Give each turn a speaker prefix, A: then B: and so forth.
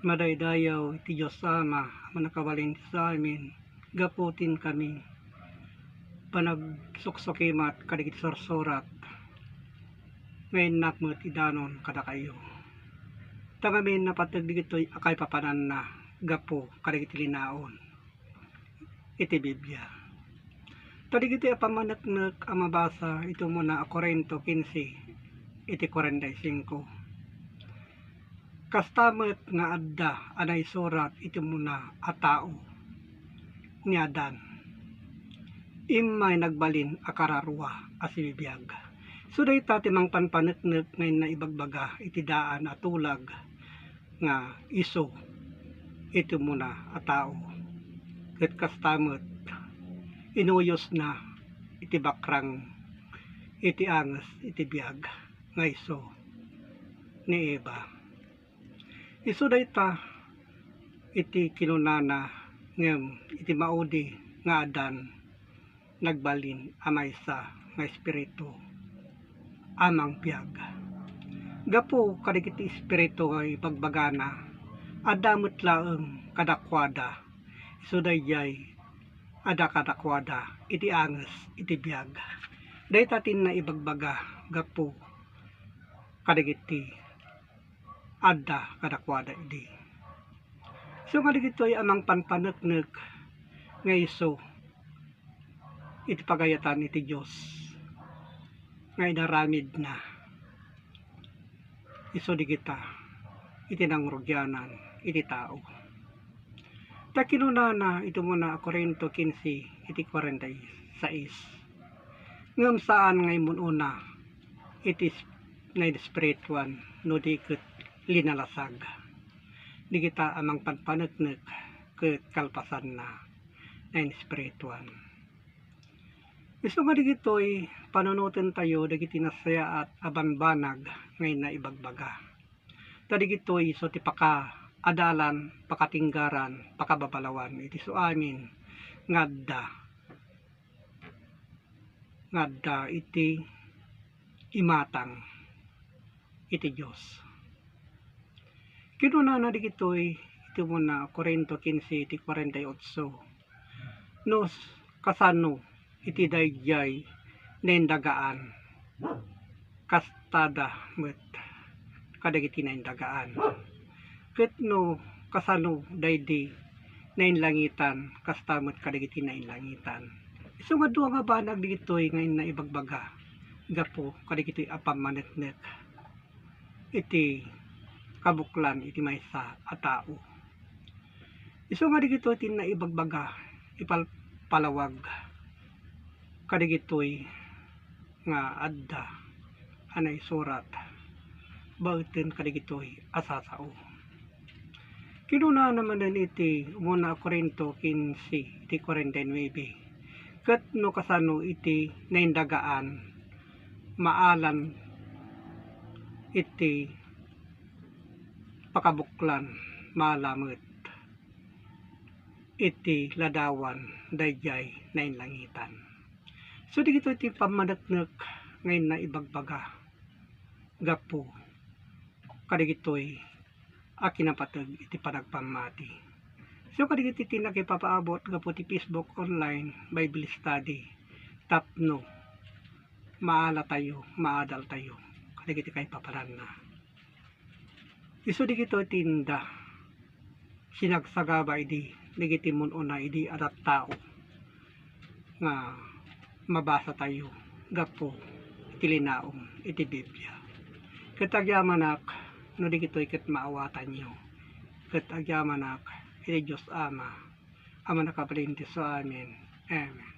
A: Madaydayaw iti Diyos Ama, manakabalin sa amin, gaputin kami, panagsuksukimat kadigit sorsorat, ngayon nakmet idanon kada kayo. Tangamin na patagdigito'y akay papanan na, gapo kadigit linaon, iti Biblia. Tadigito'y apamanaknak ang mabasa, ito muna Korinto 15, iti 45. Kastamet nga adda anay surat iti muna a tao ni Adan. Imay nagbalin a kararwa a sibibiyag. So day timang panpaneknek ngayon na ibagbaga iti daan at tulag nga iso iti muna a tao. Ket kastamet inuyos na iti bakrang iti anges iti biyag nga iso ni Eva. Isu dayta iti kinunana ngem iti maudi nga Adan nagbalin amaysa nga espiritu amang piyag. Gapo kadigiti espiritu ay pagbagana adamot laeng kadakwada. Isu dayjay ada kadakwada iti anges iti biyag. Dayta tin na ibagbaga gapo kadigiti adda kadakwada idi. So nga digito'y amang panpaneknek nga iso iti pagayatan iti Diyos nga inaramid na iso digita iti nangrugyanan iti tao. Ta kinunana ito muna Korinto 15 iti 46. Ngem saan ngay mununa iti ngay spirituan no diket linalasag. Di kita amang panpaneknek ket kalpasan na ng spirituan. Gusto nga digito'y panunutin tayo dagiti nasaya at abanbanag ngayon na ibagbaga. Tadigito'y so ti paka adalan, pakatinggaran, pakababalawan iti so amin ngadda iti imatang iti Diyos. Kinunana digito'y iti muna Korinto 15 iti 48. Nos kasano iti dayjay naindagaan kastada met kadagiti naindagaan. Ket no kasano daydi nainlangitan kastamet kadagiti nainlangitan. Isu nga duwa nga banag digito'y ngayon na ibagbaga gapo kadagito'y apamaneknek iti kabuklan iti maysa a tao. Isu nga digito'y tin na ibagbaga ipalpalawag kadigito'y nga adda anay surat bauten kadigito'y asasao. Kinuna naman din iti muna Korinto 15 iti 49. Ket no kasano iti naindagaan maalan iti pakabuklan malamet iti ladawan dayjay nainlangitan. So digito iti pamaneknek ngayon na ibagbaga gapo kadigito'y akinapateg iti panagpamati. So kadigiti iti nakipapaabot gapo ti Facebook online Bible study tapno maala tayo, maadal tayo kadigiti kay paparan na. Isu digito tinda sinagsagaba idi digiti mununa idi adat tao nga mabasa tayo gapo iti linaom iti Biblia. Ket agyamanak no digito'y ket maawatan nyo. Ket agyamanak iti Diyos Ama ama nakabalin ti so amin. Amen.